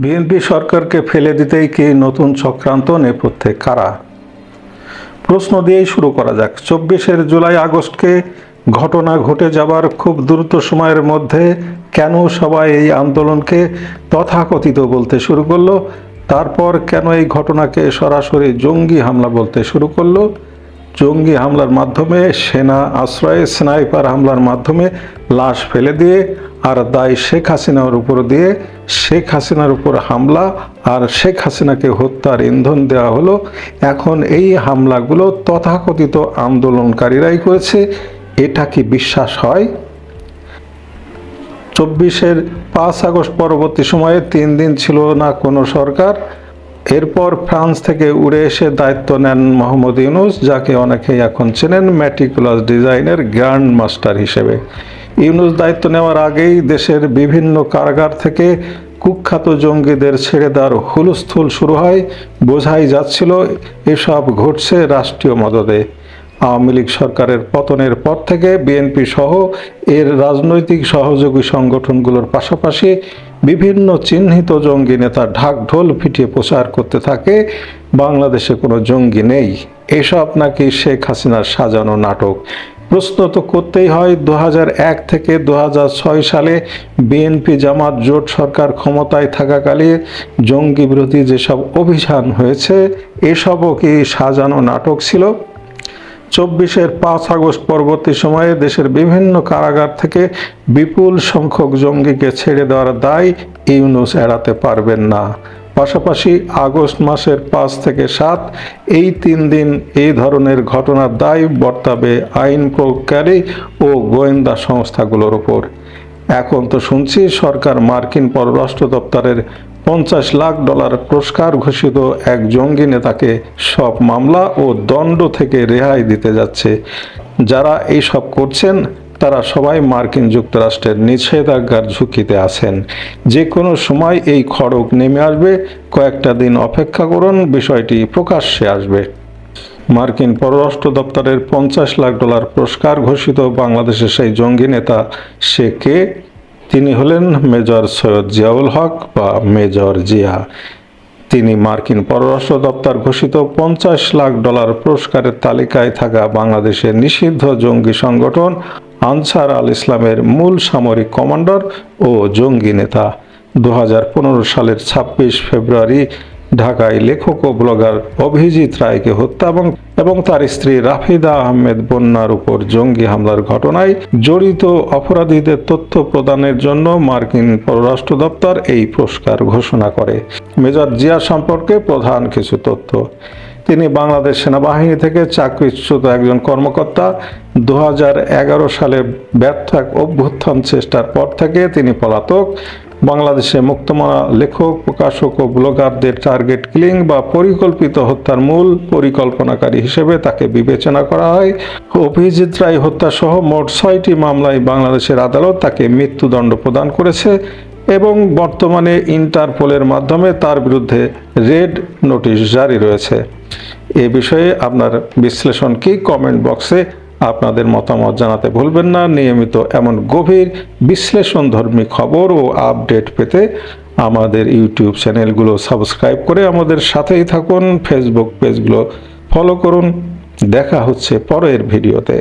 BNP সরকারকে ফেলে দিতেই কি নতুন চক্রান্ত, নেপথ্যে কারা? প্রশ্ন দিয়েই শুরু করা যাক। 24 জুলাই আগস্টকে ঘটনা ঘটে যাবার খুব দ্রুত সময়ের মধ্যে কেন সবাই এই আন্দোলনকে তথাকথিত বলতে শুরু করলো? তারপর কেন এই ঘটনাকে সরাসরি জঙ্গি হামলা বলতে শুরু করলো? জঙ্গি হামলার মাধ্যমে, সেনা আশ্রয়ে স্নাইপার হামলার মাধ্যমে লাশ ফেলে দিয়ে আর দায় শেখ হাসিনার উপর দিয়ে শেখ হাসিনার উপর হামলা আর শেখ হাসিনাকে হত্যার ইন্ধন দেওয়া হলো। এখন এই হামলাগুলো তথাকথিত আন্দোলনকারীরাই করেছে, এটা কি বিশ্বাস হয়? 5 আগস্ট পরবর্তী সময়ে 3 দিন ছিল না কোনো সরকার। এরপর ফ্রান্স থেকে উড়ে এসে দায়িত্ব নেন মোহাম্মদ ইউনূস, যাকে অনেকেই এখন চেনেন ম্যাটিকুলাস ডিজাইনের গ্র্যান্ড মাস্টার হিসেবে। ইউনূস দায়িত্ব নেওয়ার আগেই দেশের বিভিন্ন কারাগার থেকে কুখ্যাত জঙ্গিদের ছেড়ে দেওয়ার হুলস্থুল শুরু হয়। বোঝাই যাচ্ছিল এসব ঘটছে রাষ্ট্রীয় মদদে। আওয়ামী লীগ সরকারের পতনের পর থেকে বিএনপি সহ এর রাজনৈতিক সহযোগী সংগঠনগুলোর পাশাপাশি বিভিন্ন চিহ্নিত জঙ্গি নেতা ঢাকঢোল পিটিয়ে প্রচার করতে থাকে বাংলাদেশে কোনো জঙ্গি নেই, এসব নাকি শেখ হাসিনার সাজানো নাটক। প্রশ্ন তো করতেই হয়, 2001 থেকে 2006 সালে বিএনপি জামাত জোট সরকার ক্ষমতায় থাকাকালীন জঙ্গি বিরোধী যেসব অভিযান হয়েছে, এসবও কি সাজানো নাটক ছিল? 5 আগস্ট পরবর্তী সময়ে দেশের বিভিন্ন কারাগার থেকে বিপুল সংখ্যক জঙ্গিকে ছেড়ে দেওয়ার দায় ইউনূস এড়াতে পারবেন না। পাশাপাশি আগস্ট মাসের 5 থেকে 7 এই 3 দিন এই ধরনের ঘটনার দায় বর্তাবে আইন প্রয়োগকারী ও গোয়েন্দা সংস্থাগুলোর ওপর। এখন তো শুনছি সরকার মার্কিন পররাষ্ট্র দপ্তরের $50 লাখ পুরস্কার ঘোষিত এক জঙ্গি নেতাকে সব মামলা ও দণ্ড থেকে রেহাই দিতে যাচ্ছে। যারা এইসব করছেন তারা সবাই মার্কিন যুক্তরাষ্ট্রের নিষেধাজ্ঞার ঝুঁকিতে আছেন। যে কোনো সময় এই খড়গ নেমে আসবে, কয়েকটা দিন অপেক্ষা করুন, বিষয়টি প্রকাশ্যে আসবে। মার্কিন পররাষ্ট্র দপ্তরের $50 লাখ পুরস্কার ঘোষিত বাংলাদেশের সেই জঙ্গি নেতা সে কে? তিনি হলেন মেজর সৈয়দ জিয়াউল হক বা মেজর জিয়া। তিনি মার্কিন পররাষ্ট্র দপ্তর ঘোষিত $50 লাখ পুরস্কারের তালিকায় থাকা বাংলাদেশের নিষিদ্ধ জঙ্গি সংগঠন আনসার আল ইসলামের মূল সামরিক কমান্ডার ও জঙ্গি নেতা। 2015 সালের 26 ফেব্রুয়ারি ঢাকায় লেখক ও ব্লগার অভিজিৎ রায়কে হত্যা এবং তার স্ত্রী রাফিদা আহমেদ বন্যার উপর জঙ্গি হামলার ঘটনায় জড়িত অপরাধীদের তথ্য প্রদানের জন্য মার্কিন পররাষ্ট্র দপ্তর এই পুরস্কার ঘোষণা করে। মেজর জিয়া সম্পর্কে প্রধান কিছু তথ্য: তিনি বাংলাদেশ সেনাবাহিনী থেকে চাকরিচ্যুত একজন কর্মকর্তা। 2011 সালে ব্যর্থ এক অভ্যুত্থান চেষ্টার পর থেকে তিনি পলাতক। বাংলাদেশে মুক্তমনা লেখক, প্রকাশক ও ব্লগারদের টার্গেট কিলিং বা পরিকল্পিত হত্যার মূল পরিকল্পনাকারী হিসেবে তাকে বিবেচনা করা হয়। অভিজিৎ রায় হত্যা সহ মোট 6টি মামলায় বাংলাদেশের আদালত তাকে মৃত্যুদণ্ড প্রদান করেছে এবং বর্তমানে ইন্টারপোলের মাধ্যমে তার বিরুদ্ধে রেড নোটিশ জারি রয়েছে। এ বিষয়ে আপনার বিশ্লেষণ কি? কমেন্ট বক্সে আপনাদের মতামত জানাতে ভুলবেন না। নিয়মিত এমন গভীর বিশ্লেষণধর্মী খবর ও আপডেট পেতে আমাদের ইউটিউব চ্যানেলগুলো সাবস্ক্রাইব করে আমাদের সাথেই থাকুন। ফেসবুক পেজগুলো ফলো করুন। দেখা হচ্ছে পরের ভিডিওতে।